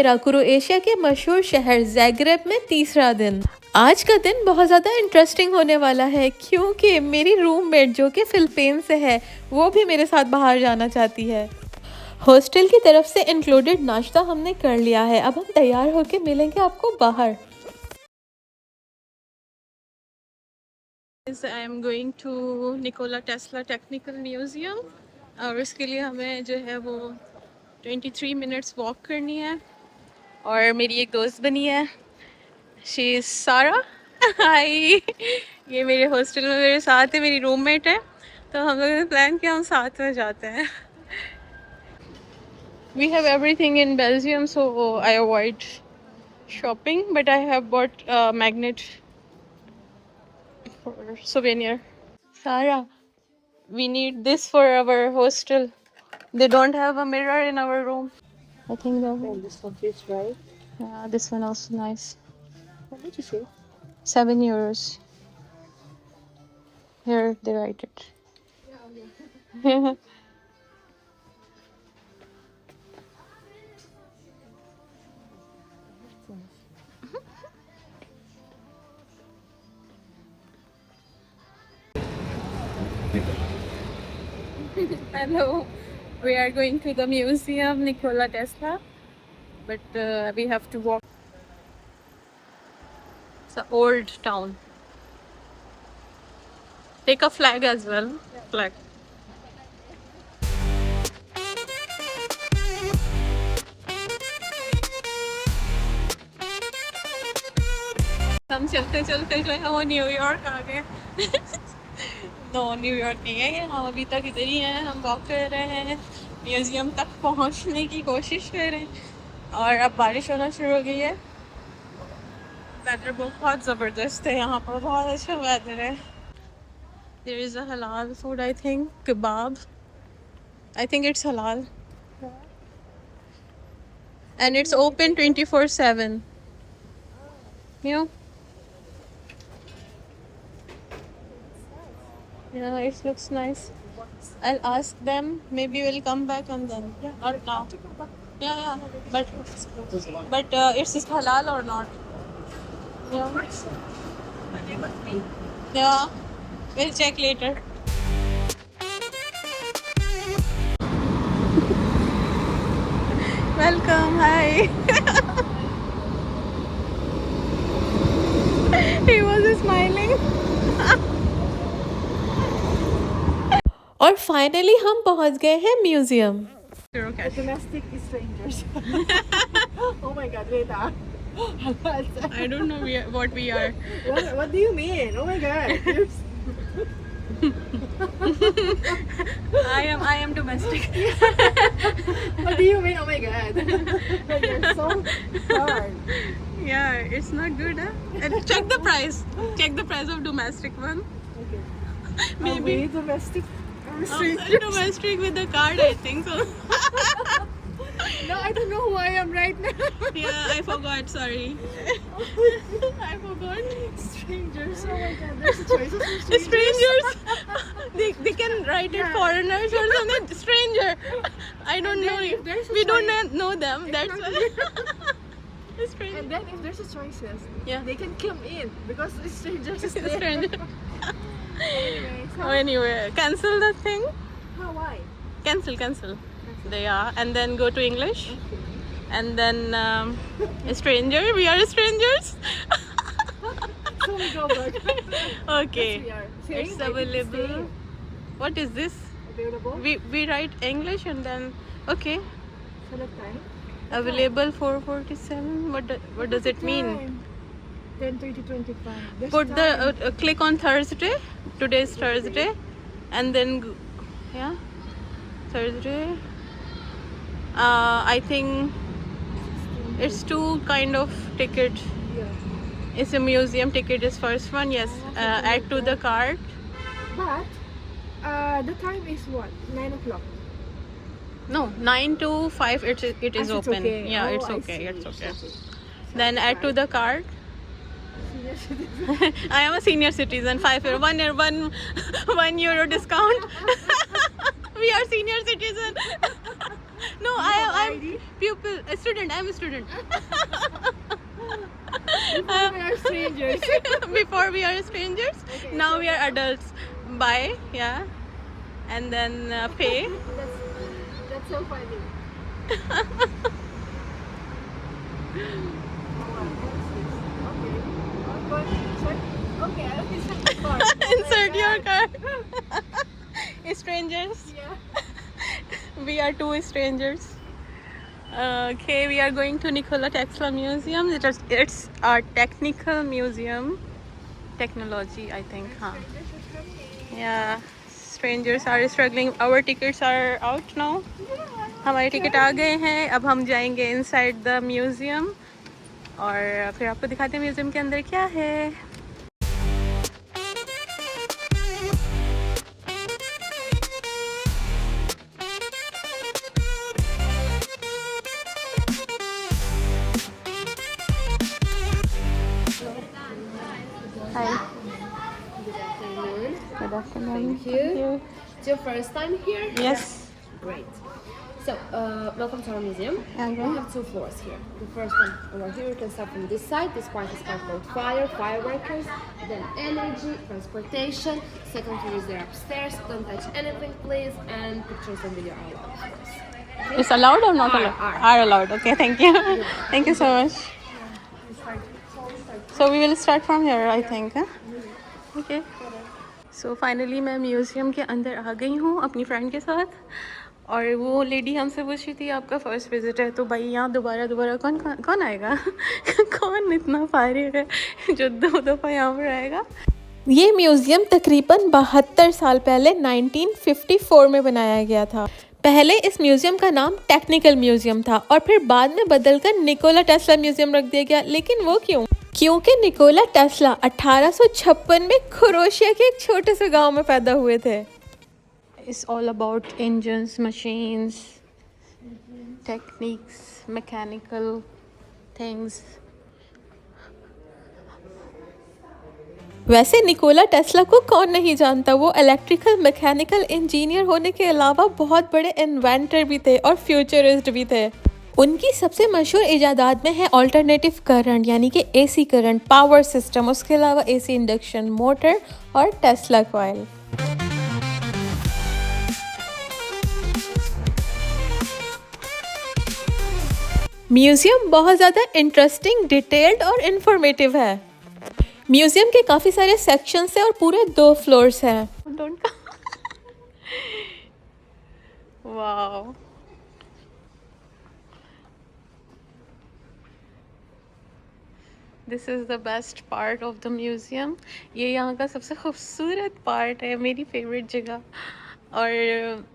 मेरा क्रोएशिया के मशहूर शहर ज़ाग्रेब में तीसरा दिन। आज का दिन बहुत ज़्यादा इंटरेस्टिंग होने वाला है क्योंकि मेरी रूममेट जो कि फिलिपीन से है वो भी मेरे साथ बाहर जाना चाहती है। हॉस्टल की तरफ से इंक्लूडेड नाश्ता हमने कर लिया है। अब हम तैयार होके मिलेंगे आपको बाहर। I am going to Nikola Tesla technical museum और उसके लिए हमें जो है वो 23 मिनट्स वॉक करनी है। और मेरी एक दोस्त बनी है, शी इज़ सारा। हाय, ये मेरे हॉस्टल में मेरे साथ है, मेरी रूममेट है। तो हम लोगों ने प्लान किया हम साथ में जाते हैं। We have everything in Belgium so I avoid shopping but I have bought magnet for souvenir. Sarah, we need this for our hostel. They don't have a mirror in our room. I think that And this one fits right. yeah, this one also nice. What did you say? €7. Here they write it. Hello, we are going to the museum Nikola Tesla, but we have to walk. It's an old town. Take a flag as well. Flag. हम चलते चलते जो है वो New York आ गए। No, New York नहीं है ये, हम अभी तक इधर ही हैं। हम वॉक कर रहे हैं, म्यूजियम तक पहुंचने की कोशिश कर रहे हैं और अब बारिश होना शुरू हो गई है। वेदर बहुत ज़बरदस्त है यहाँ पर, बहुत अच्छा वेदर है। देयर इज़ अ हलाल food, I think kebab. I think it's halal. And it's open 24/7. You know? Yeah, it looks nice. I'll ask them. Maybe we'll come back and then. Yeah. Or now. Yeah, yeah. But it's halal or not? Yeah. Yeah. We'll check later. Welcome. Hi. He was smiling. और finally हम पहुंच गए हैं museum. Domestic strangers. Oh my God, Rita. I don't know what we are. What do you mean? Oh my God. I am domestic. What do you mean? Oh my God. You're so hard. Yeah, it's not good, huh? And check the price. Check the price of domestic one. Okay. Maybe. Are we domestic? Domestic with the card, I think so. No, I don't know who I am right now. Yeah, I forgot. Sorry. I forgot. Strangers. Oh my God. There's a choices for Strangers. They can write it foreigners or something. Stranger. I don't know. if there's a We choice- don't know them. That's why. Stranger. And then if there's a choices, Yeah. they can come in because it's strangers is there. Stranger. Anyways, Oh, anyway, cancel the thing. how why? Cancel. Yeah, and then go to English. Okay. And then a stranger. We are strangers. So we go back. Okay. We are. Staying, It's I think available. staying. What is this? Available. We write English and then okay. Select time. Available 4:47. What does it mean? 10:30 25. There's Put the time. click on Thursday. Today is Thursday, and then yeah, Thursday. I think it's two kind of ticket. Yeah. It's a museum ticket is first one. Yes, add to the cart. But the time is what? 9 o'clock. No, 9 to 5. It is It's open. okay. Yeah, Oh, it's I okay. see. It's okay. So Then add to the cart. senior citizen. I am a senior citizen. €5. €1 discount. We are senior citizen. No, I'm pupil, a student. I'm a student. Before we are strangers. Before we are strangers, Okay, now so we are adults. Buy, yeah, and then pay. That's so funny. Okay, I'll insert the card. Insert your card. Strangers. Yeah. We are two strangers. Okay, we are going to Nikola Tesla Museum. It's a technical museum. Technology, I think, huh? Yeah. Strangers are struggling. Our tickets are out now. हमारे ticket आ गए हैं. अब हम जाएंगे inside the museum और फिर आपको दिखाते हैं म्यूजियम के अंदर क्या है. Hi. Good afternoon. Thank you. It's your first time here? Yes. Great. So, welcome to our museum. Okay. We have two floors here. The first one over here, you can start from this side. This part is called fire, fireworkers, then energy, transportation. Second floor is there upstairs. Don't touch anything, please. And pictures and video are allowed, of course. Okay? It's allowed or not Are, allowed? are. Are allowed. Okay, thank you. Thank you so much. So we will start from here, I think. Huh? Okay. So finally मैं museum के अंदर आ गई हूँ अपनी friend के साथ और वो लेडी हमसे पूछ रही थी आपका फर्स्ट विजिट है तो भाई यहाँ दोबारा कौन आएगा कौन इतना फारिग है जो दो दफ़ा यहाँ पर आएगा. ये म्यूज़ियम तकरीबन 72 साल पहले 1954 में बनाया गया था. पहले इस म्यूज़ियम का नाम टेक्निकल म्यूज़ियम था और फिर बाद में बदलकर निकोला टेस्ला म्यूज़ियम रख दिया गया. लेकिन वो क्यों? क्योंकि निकोला टेस्ला 1856 में क्रोएशिया के एक छोटे से गांव में पैदा हुए थे. It's all about engines, machines, techniques, mechanical things. वैसे निकोला टेस्ला को कौन नहीं जानता. वो इलेक्ट्रिकल मैकेनिकल इंजीनियर होने के अलावा बहुत बड़े इन्वेंटर भी थे और फ्यूचरिस्ट भी थे. उनकी सबसे मशहूर इजादात में है अल्टरनेटिव करंट यानी कि एसी करंट, पावर सिस्टम, उसके अलावा एसी इंडक्शन मोटर और टेस्ला कॉइल. म्यूज़ियम बहुत ज़्यादा इंटरेस्टिंग, डिटेल्ड और इन्फॉर्मेटिव है. म्यूज़ियम के काफ़ी सारे सेक्शंस हैं और पूरे 2 फ्लोर्स हैं. Don't. Wow. This is the best part of the museum. ये यहाँ का सबसे खूबसूरत पार्ट है, मेरी फेवरेट जगह. और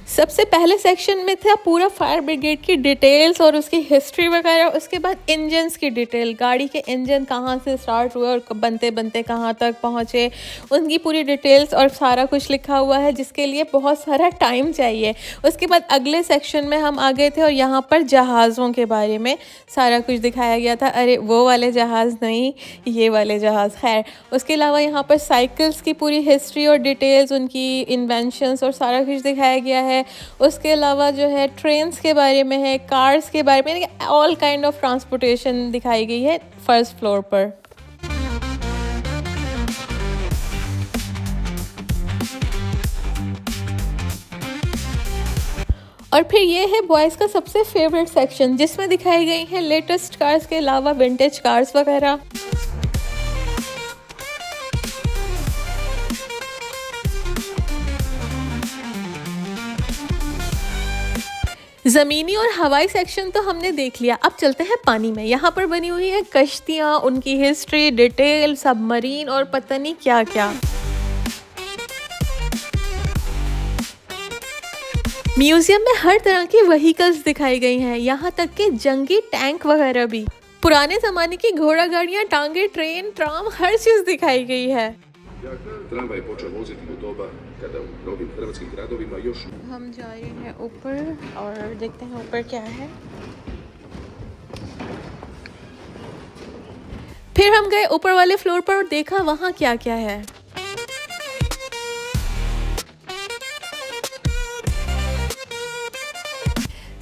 सबसे पहले सेक्शन में था पूरा फायर ब्रिगेड की डिटेल्स और उसकी हिस्ट्री वगैरह. उसके बाद इंजन्स की डिटेल, गाड़ी के इंजन कहाँ से स्टार्ट हुए और बनते बनते कहाँ तक पहुँचे, उनकी पूरी डिटेल्स और सारा कुछ लिखा हुआ है जिसके लिए बहुत सारा टाइम चाहिए. उसके बाद अगले सेक्शन में हम आ गए थे और यहाँ पर जहाज़ों के बारे में सारा कुछ दिखाया गया था. अरे वो वाले जहाज़ नहीं, ये वाले जहाज़. खैर, उसके अलावा यहाँ पर साइकिल्स की पूरी हिस्ट्री और डिटेल्स, उनकी इन्वेंशंस और सारा कुछ दिखाया गया है. उसके अलावा जो है ट्रेन्स के बारे में है, कार्स के बारे में, ऑल काइंड ऑफ ट्रांसपोर्टेशन दिखाई गई है फर्स्ट फ्लोर पर. और फिर ये है बॉयज़ का सबसे फेवरेट सेक्शन जिसमें दिखाई गई हैं लेटेस्ट कार्स के अलावा विंटेज कार्स वगैरह. ज़मीनी और हवाई सेक्शन तो हमने देख लिया. अब चलते हैं पानी में. यहाँ पर बनी हुई है कश्तियाँ, उनकी हिस्ट्री, डिटेल, सबमरीन और पता नहीं क्या क्या. म्यूजियम में हर तरह की व्हीकल्स दिखाई गई हैं, यहाँ तक कि जंगी टैंक वगैरह भी. पुराने ज़माने की घोड़ा गाड़ियाँ, टांगे, ट्रेन, ट्राम, हर चीज़ दिखाई गई है. Tramvaj je počeo voziti u doba kada u mnogim hrvatskim gradovima još हम जा रहे हैं ऊपर और देखते हैं ऊपर क्या है. फिर हम गए ऊपर वाले फ्लोर पर और देखा वहाँ क्या क्या है.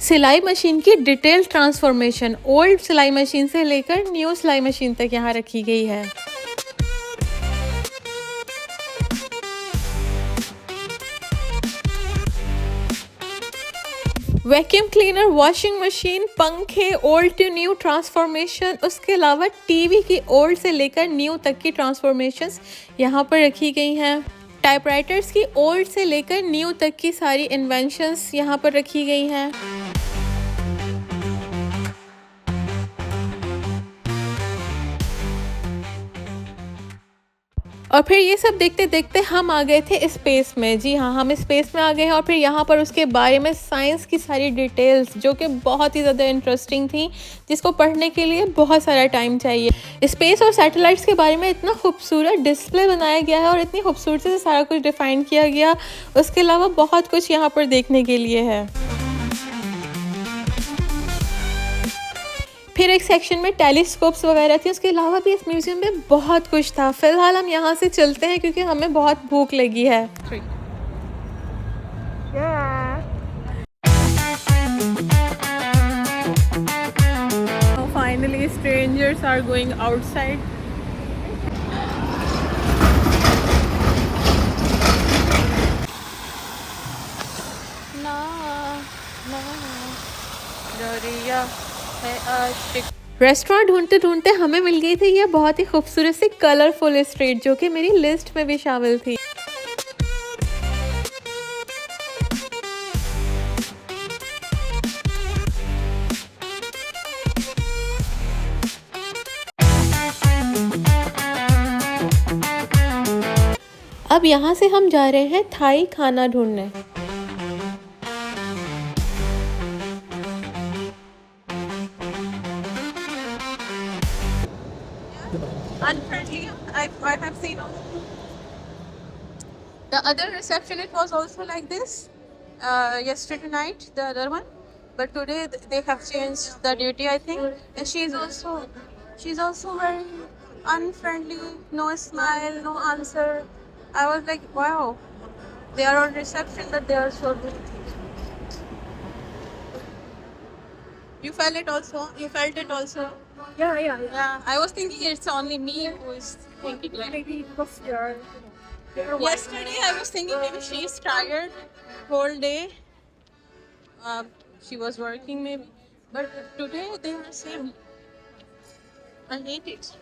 सिलाई मशीन की डिटेल ट्रांसफॉर्मेशन ओल्ड सिलाई मशीन से लेकर न्यू सिलाई मशीन तक यहाँ रखी गई है। वैक्यूम क्लीनर, वॉशिंग मशीन, पंखे, ओल्ड टू न्यू ट्रांसफॉर्मेशन, उसके अलावा टीवी की ओल्ड से लेकर न्यू तक की ट्रांसफॉर्मेशंस यहाँ पर रखी गई हैं। टाइपराइटर्स की ओल्ड से लेकर न्यू तक की सारी इन्वेंशंस यहाँ पर रखी गई हैं। और फिर ये सब देखते देखते हम आ गए थे स्पेस में। जी हाँ, हम स्पेस में आ गए हैं और फिर यहाँ पर उसके बारे में साइंस की सारी डिटेल्स जो कि बहुत ही ज़्यादा इंटरेस्टिंग थी, जिसको पढ़ने के लिए बहुत सारा टाइम चाहिए। स्पेस और सैटेलाइट्स के बारे में इतना खूबसूरत डिस्प्ले बनाया गया है और इतनी खूबसूरती से सारा कुछ डिफ़ाइन किया गया। उसके अलावा बहुत कुछ यहाँ पर देखने के लिए है। फिर एक सेक्शन में टेलीस्कोप्स वगैरह थी। उसके अलावा भी इस म्यूज़ियम में बहुत कुछ था। फ़िलहाल हम यहाँ से चलते हैं क्योंकि हमें बहुत भूख लगी है। Finally, strangers are going outside. Restaurant ढूंढते ढूंढते हमें मिल गई थी ये बहुत ही खूबसूरत सी कलरफुल स्ट्रीट, जो कि मेरी लिस्ट में भी शामिल थी। अब यहाँ से हम जा रहे हैं थाई खाना ढूंढने। Unfriendly. I have seen. The other reception, it was also like this. Yesterday night, the other one, but today they have changed the duty, I think. And she's also very unfriendly. No smile, no answer. I was like, wow, they are on reception, but they are so good. You felt it also. You felt it also. Yeah, I was thinking it's only me who is thinking like. Maybe because you're Yesterday I was thinking maybe she's tired whole day. She was working maybe, but today they are same. I hate it.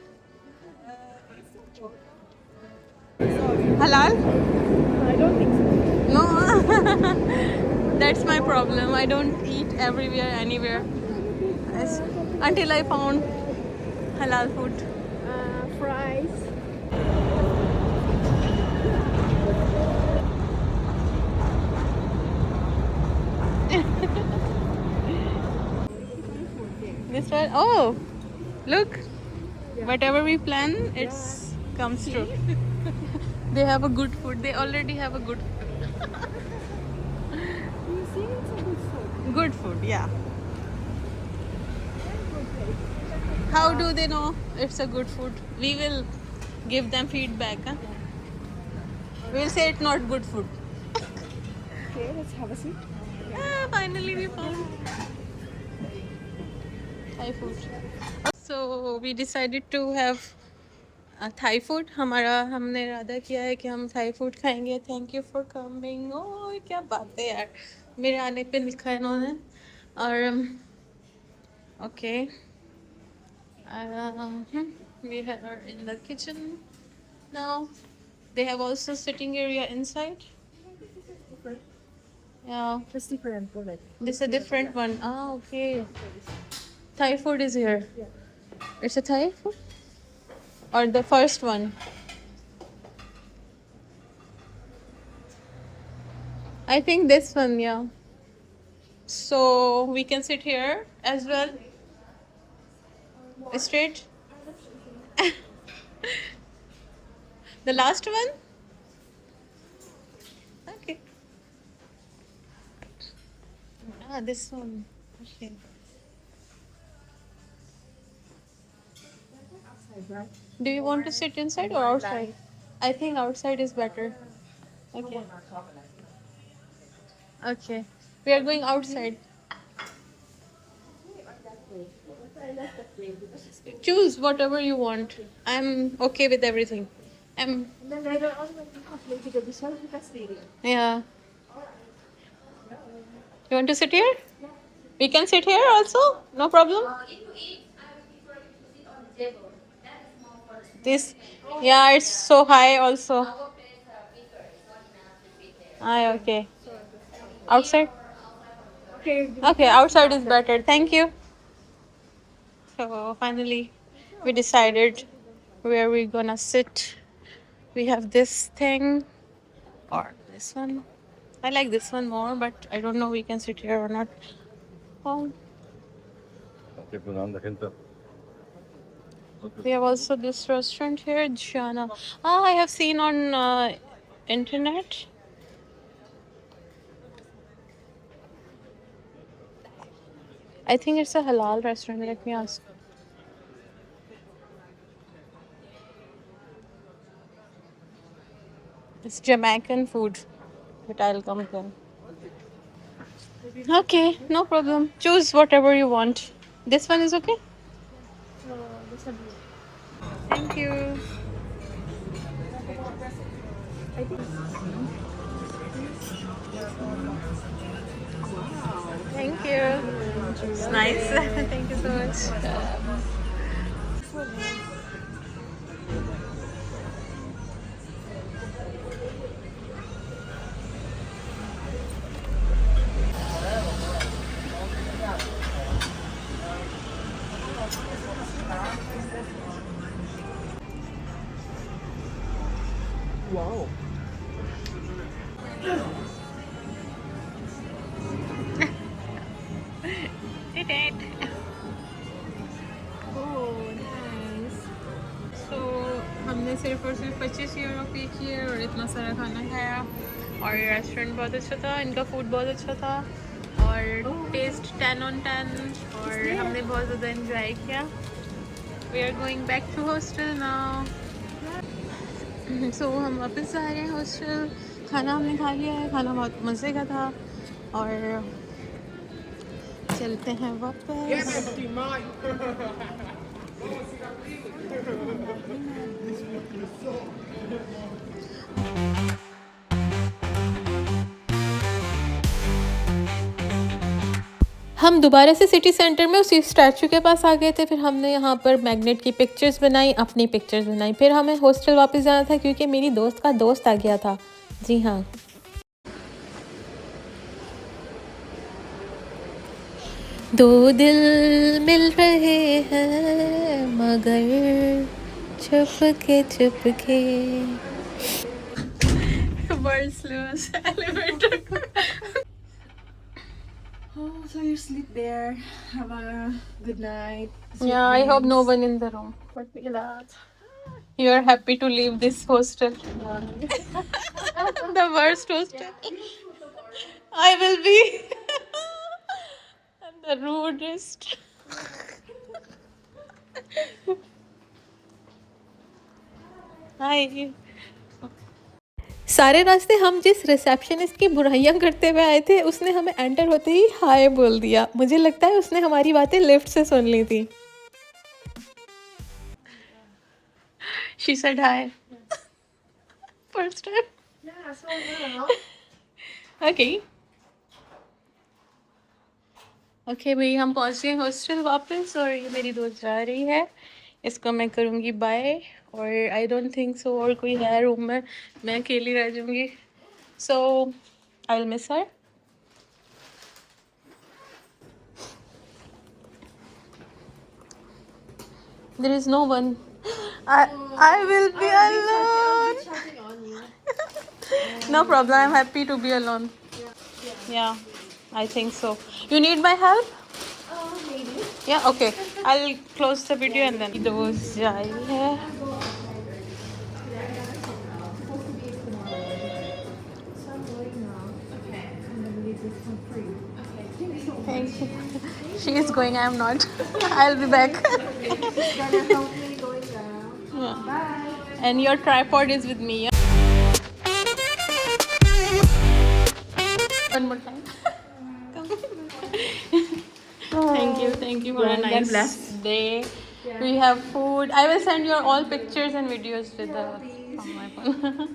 Halal? I don't think so. No, that's my problem. I don't eat everywhere, anywhere. Until I found halal food. Fries. This one, oh, look. Whatever we plan, it's comes true. They have a good food. They already have a good food. You see, it's a good food. Good food, yeah. How do they know it's a good food? We will give them feedback. Huh? We'll say it's not good food. Okay, let's have a seat. Finally we found Thai food. So we decided to have Thai food. हमने इरादा किया है कि हम Thai food खाएंगे. Thank you for coming. Oh, क्या बात है यार. मेरे आने पे लिखा है इन्होंने. और okay. We are in the kitchen now. They have also sitting area inside. Yeah, It's different for it. this is a different one. Ah, okay. Thai food is here. Yeah. It's a Thai food? Or the first one? I think this one, yeah. So we can sit here as well. Straight. The last one? Okay. Ah, this one. Okay. Right? Do you want to sit inside or outside? I think outside is better. Okay. Okay. We are going outside. Choose whatever you want. I'm okay with everything. I'm then later on when we complete the dessert, we can stay there. yeah. You want to sit here? We can sit here also. No problem. This, yeah, it's so high also. Ah, okay. Outside? Okay, outside is better. Thank you. So finally, we decided where we're gonna sit. We have this thing or this one. I like this one more, but I don't know we can sit here or not. Oh, we have also this restaurant here, Jana. Ah, I have seen on internet. I think it's a halal restaurant. Let me ask. It's Jamaican food, but I'll come again. Okay, no problem. Choose whatever you want. This one is okay? Thank you. Thank you. It's nice. Thank you so much. Wow. Did it. Oh, nice. So हमने सिर्फ और सिर्फ 25 euro पे किए और इतना सारा खाना खाया और ये रेस्टोरेंट बहुत अच्छा था, इनका फूड बहुत अच्छा था और टेस्ट 10/10 और हमने बहुत ज़्यादा एंजॉय किया. We are going back to hostel now. So हम वापस जा रहे हैं हॉस्टल. खाना हमने खा लिया है, खाना बहुत मज़े का था और चलते हैं वापस. हम दोबारा से सिटी सेंटर में उसी स्टैचू के पास आ गए थे। फिर हमने यहाँ पर मैग्नेट की पिक्चर्स बनाई, अपनी पिक्चर्स बनाई। फिर हमें हॉस्टल वापस जाना था क्योंकि मेरी दोस्त का दोस्त आ गया था। जी हाँ, दो दिल मिल रहे हैं मगर Chupke Chupke. World's slowest elevator. Oh, so you sleep there. Have a good night. Yeah, I hope no one in the room. But relax. You are happy to leave this hostel. The worst hostel. I will be. And the rudest. Hi. सारे रास्ते हम जिस receptionist की बुराइयां करते हुए आए थे, उसने हमें एंटर होते ही हाय बोल दिया। मुझे लगता है उसने हमारी बातें लिफ्ट से सुन ली थी। She said hi. First time. Yeah, so Okay. Okay भाई, हम पहुंच गए हॉस्टल वापस और ये मेरी दोस्त जा रही है। इसको मैं करूँगी बाय और आई डोंट थिंक सो और कोई है रूम में, मैं अकेली रह जाऊँगी। So I will miss her. There is no one. I will be alone. Chatting on you. No problem. I'm happy to be alone. Yeah, I think so. You need my help? Maybe. Yeah, okay. I'll close the video and then those jai hai. Thank you. She is going, I am not. I'll be back. Yeah. And your tripod is with me. Yeah? One more time. Thank you for a nice. day. We have food. I will send you all pictures and videos with the on my phone.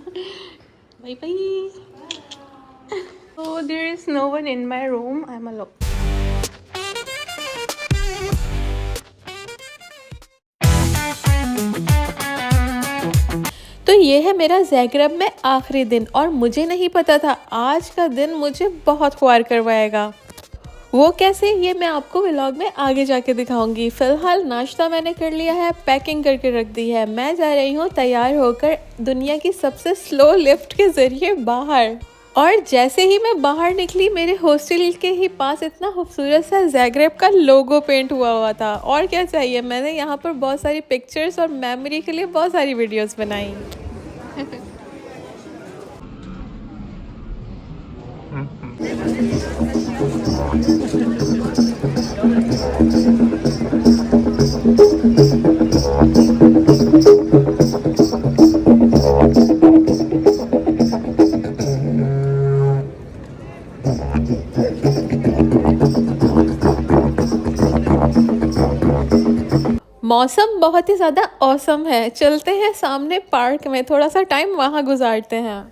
Bye bye. So there is no one in my room. I'm alone. तो ये है मेरा ज़ैग्रेब में आखिरी दिन और मुझे नहीं पता था आज का दिन मुझे बहुत ख्वार करवाएगा। वो कैसे, ये मैं आपको व्लॉग में आगे जाके दिखाऊंगी। फ़िलहाल नाश्ता मैंने कर लिया है, पैकिंग करके रख दी है। मैं जा रही हूँ तैयार होकर दुनिया की सबसे स्लो लिफ्ट के ज़रिए बाहर। और जैसे ही मैं बाहर निकली मेरे हॉस्टल के ही पास इतना खूबसूरत सा ज़ैग्रेब का लोगो पेंट हुआ था। और क्या चाहिए, मैंने यहाँ पर बहुत सारी पिक्चर्स और मेमोरी के लिए बहुत सारी वीडियोस बनाई। मौसम बहुत ही ज़्यादा औसम है। चलते हैं सामने पार्क में, थोड़ा सा टाइम वहाँ गुजारते हैं।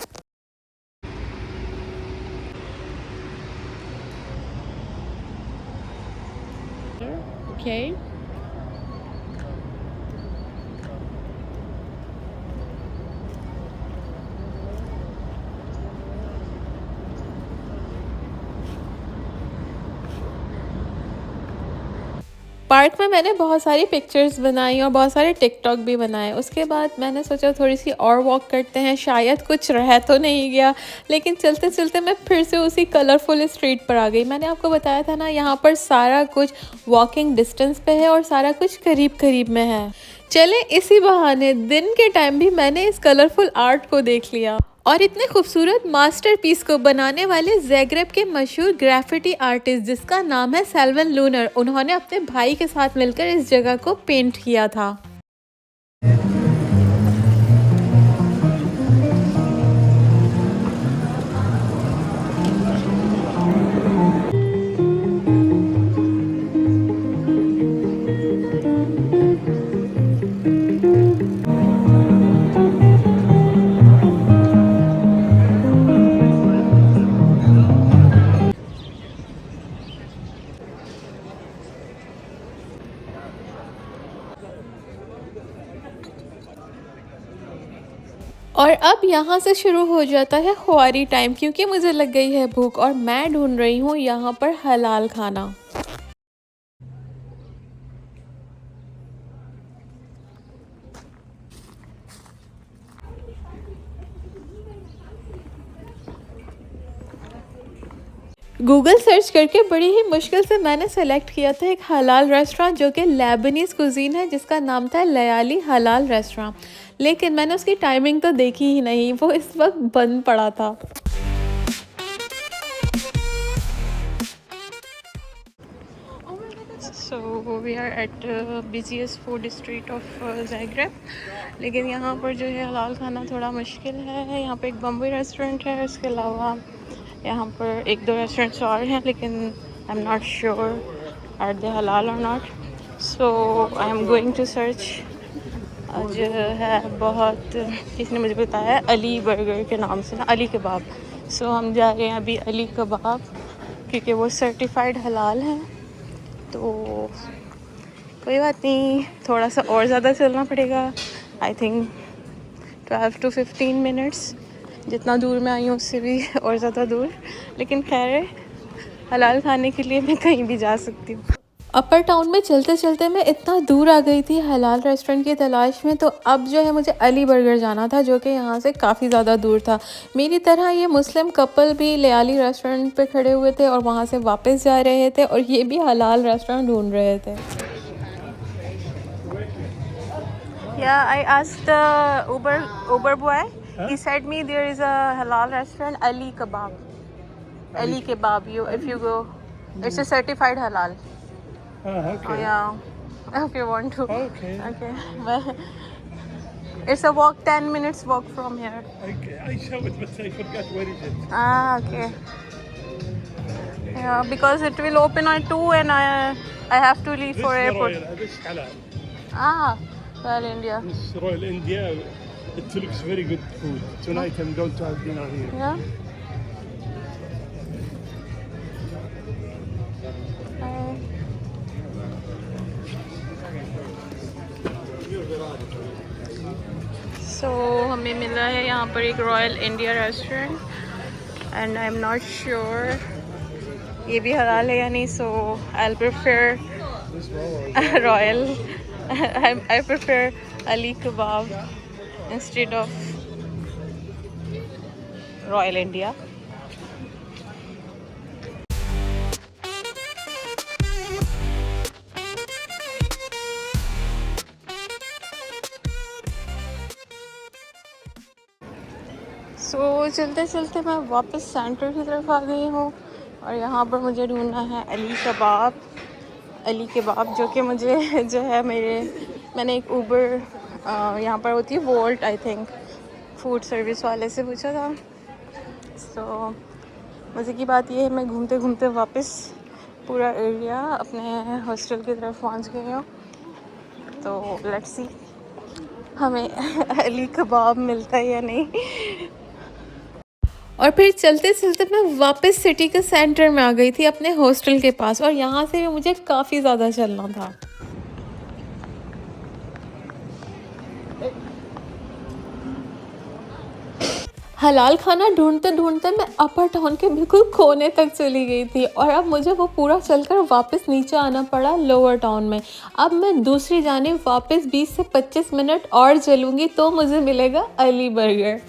Okay. पार्क में मैंने बहुत सारी पिक्चर्स बनाई और बहुत सारे टिकटॉक भी बनाए। उसके बाद मैंने सोचा थोड़ी सी और वॉक करते हैं, शायद कुछ रह तो नहीं गया। लेकिन चलते चलते मैं फिर से उसी कलरफुल स्ट्रीट पर आ गई। मैंने आपको बताया था ना, यहाँ पर सारा कुछ वॉकिंग डिस्टेंस पे है और सारा कुछ करीब करीब में है। चले इसी बहाने दिन के टाइम भी मैंने इस कलरफुल आर्ट को देख लिया। और इतने खूबसूरत मास्टरपीस को बनाने वाले ज़ैग्रेब के मशहूर ग्राफिटी आर्टिस्ट जिसका नाम है सेल्वन लूनर, उन्होंने अपने भाई के साथ मिलकर इस जगह को पेंट किया था। और अब यहाँ से शुरू हो जाता है ख्वारी टाइम, क्योंकि मुझे लग गई है भूख और मैं ढूंढ रही हूँ यहाँ पर हलाल खाना। गूगल सर्च करके बड़ी ही मुश्किल से मैंने सेलेक्ट किया था एक हलाल रेस्टोरेंट जो कि लेबनीज़ कुजीन है, जिसका नाम था लयाली हलाल रेस्टोरेंट। लेकिन मैंने उसकी टाइमिंग तो देखी ही नहीं, वो इस वक्त बंद पड़ा था। So we are at busiest food street of Zagreb. लेकिन यहाँ पर जो है हलाल खाना थोड़ा मुश्किल है। यहाँ पे एक बम्बई रेस्टोरेंट है, इसके अलावा यहाँ पर एक दो रेस्टोरेंट्स और हैं, लेकिन I am not sure are they halal or not. So I am going to search. जो है बहुत, किसी ने मुझे बताया अली बर्गर के नाम से ना, अली कबाब। सो हम जा रहे हैं अभी अली कबाब, क्योंकि वो सर्टिफाइड हलाल हैं। तो कोई बात नहीं, थोड़ा सा और ज़्यादा चलना पड़ेगा। आई थिंक 12 to 15 मिनट्स, जितना दूर मैं आई हूँ उससे भी और ज़्यादा दूर। लेकिन खैर है, हलाल खाने के लिए मैं कहीं भी जा सकती हूँ। अपर टाउन में चलते चलते मैं इतना दूर आ गई थी हलाल रेस्टोरेंट की तलाश में। तो अब जो है मुझे अली बर्गर जाना था, जो कि यहाँ से काफ़ी ज़्यादा दूर था। मेरी तरह ये मुस्लिम कपल भी लयाली रेस्टोरेंट पे खड़े हुए थे और वहाँ से वापस जा रहे थे, और ये भी हलाल रेस्टोरेंट ढूंढ रहे थे। Yeah, I asked the Uber boy. He said me there is a halal restaurant, Ali Kebab. Ali Kebab. If you go, it's a certified halal. Okay. Oh yeah. If you want to. Okay. Okay. Well, it's a walk, 10 minutes walk from here. I shouted, but I forgot where is it. Ah, okay. Yeah, because it will open at 2 and I have to leave This for is the airport. Royal, this is halal. Ah, well, India. This is Royal India. It looks very good food. Tonight I'm going to have dinner here. Yeah. So हमें मिला है यहाँ पर एक royal India restaurant and I am not sure ये भी हलाल है या नहीं, so I prefer royal I prefer Ali kebab instead of royal India. सो चलते चलते मैं वापस सेंटर की तरफ आ गई हूँ और यहाँ पर मुझे ढूंढना है अली कबाब जो कि मुझे जो है मैंने एक ऊबर यहाँ पर होती है volt I think food service वाले से पूछा था. सो मज़े की बात ये है मैं घूमते घूमते वापस पूरा एरिया अपने हॉस्टल की तरफ पहुँच गई हूँ. तो लेट्स सी हमें अली कबाब मिलता है या नहीं. और फिर चलते चलते मैं वापस सिटी के सेंटर में आ गई थी अपने हॉस्टल के पास और यहाँ से भी मुझे काफ़ी ज़्यादा चलना था. हलाल खाना ढूंढते ढूंढते मैं अपर टाउन के बिल्कुल कोने तक चली गई थी और अब मुझे वो पूरा चलकर वापस नीचे आना पड़ा लोअर टाउन में. अब मैं दूसरी जानिब वापस 20 से 25 मिनट और चलूँगी तो मुझे मिलेगा अली बर्गर.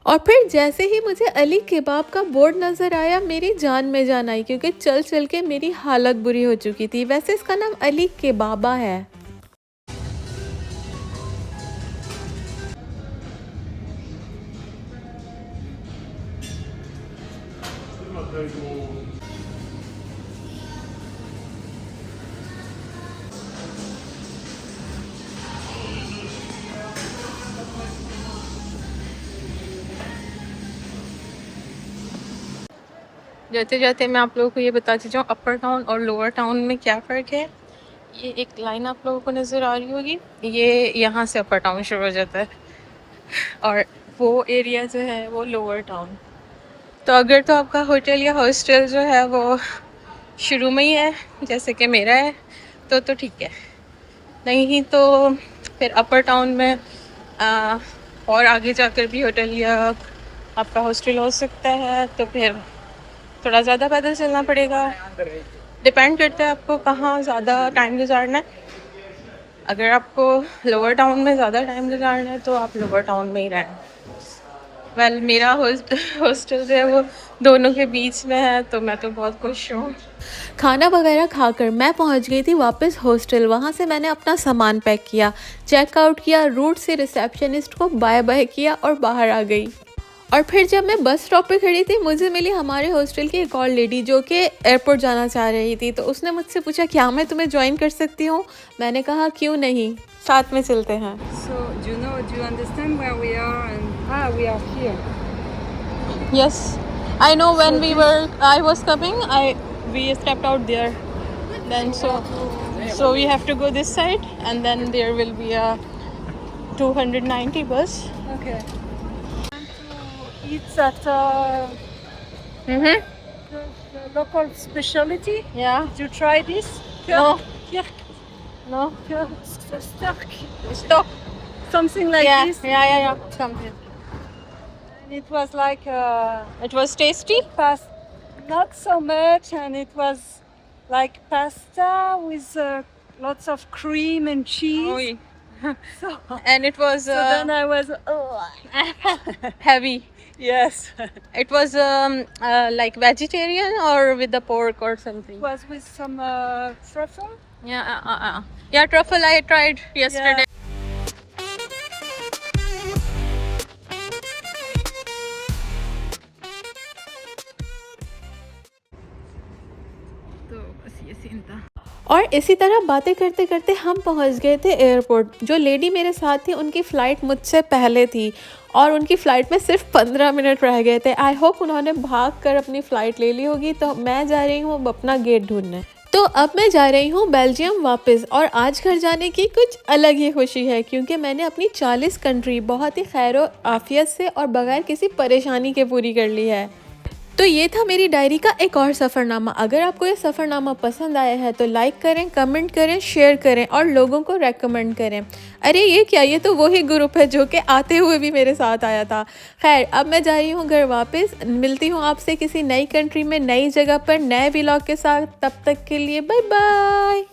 और फिर जैसे ही मुझे अली कबाब का बोर्ड नज़र आया मेरी जान में जान आई क्योंकि चल चल के मेरी हालत बुरी हो चुकी थी. वैसे इसका नाम अली कबाबा है. जाते जाते मैं आप लोगों को ये बताती जाऊँ अपर टाउन और लोअर टाउन में क्या फ़र्क है. ये एक लाइन आप लोगों को नज़र आ रही होगी, ये यहाँ से अपर टाउन शुरू हो जाता है और वो एरिया जो है वो लोअर टाउन. तो अगर तो आपका होटल या हॉस्टल जो है वो शुरू में ही है जैसे कि मेरा है तो ठीक है, नहीं तो फिर अपर टाउन में और आगे जाकर भी होटल या आपका हॉस्टल हो सकता है. तो फिर थोड़ा ज़्यादा पैदल चलना पड़ेगा. डिपेंड करता है आपको कहाँ ज़्यादा टाइम गुजारना है. अगर आपको लोअर टाउन में ज़्यादा टाइम गुजारना है तो आप लोअर टाउन में ही रहें. वेल मेरा हॉस्टल जो है वो दोनों के बीच में है तो मैं तो बहुत खुश हूँ. खाना वगैरह खाकर मैं पहुंच गई थी वापस हॉस्टल. वहां से मैंने अपना सामान पैक किया, चेकआउट किया, रूट से रिसेप्शनिस्ट को बाय बाय किया और बाहर आ गई. और फिर जब मैं बस स्टॉप पे खड़ी थी मुझे मिली हमारे हॉस्टल की एक और लेडी जो कि एयरपोर्ट जाना चाह रही थी. तो उसने मुझसे पूछा क्या मैं तुम्हें ज्वाइन कर सकती हूँ. मैंने कहा क्यों नहीं, साथ में चलते हैं. So, do you understand where we are? And we are here. Yes, I know when I was coming, we stepped out there. Then so we have to go this side, and then there will be a 290 bus. Okay. It's at Mm-hmm. the local specialty. Yeah. Did you try this? No. Kirk. No. Stock. Something like Yeah. this. Yeah. Something. And it was like It was tasty. not so much, and it was like pasta with lots of cream and cheese. So, And it was so then I was heavy. yes. It was like vegetarian or with the pork or something. It was with some truffle. Yeah. Yeah, truffle I tried yesterday. और इसी तरह बातें करते करते हम पहुंच गए थे एयरपोर्ट. जो लेडी मेरे साथ थी उनकी फ़्लाइट मुझसे पहले थी और उनकी फ़्लाइट में सिर्फ 15 मिनट रह गए थे. आई होप उन्होंने भाग कर अपनी फ़्लाइट ले ली होगी. तो मैं जा रही हूँ अब अपना गेट ढूंढने. तो अब मैं जा रही हूँ बेल्जियम वापस, और आज घर जाने की कुछ अलग ही खुशी है क्योंकि मैंने अपनी 40 कंट्री बहुत ही खैर आफियत से और बगैर किसी परेशानी के पूरी कर ली है। तो ये था मेरी डायरी का एक और सफ़रनामा। अगर आपको ये सफ़रनामा पसंद आया है तो लाइक करें, कमेंट करें, शेयर करें और लोगों को रेकमेंड करें। अरे ये क्या, ये तो वही ग्रुप है जो कि आते हुए भी मेरे साथ आया था। खैर अब मैं जा रही हूँ घर वापस। मिलती हूँ आपसे किसी नई कंट्री में, नई जगह पर, नए व्लॉग के साथ। तब तक के लिए बाय बाय।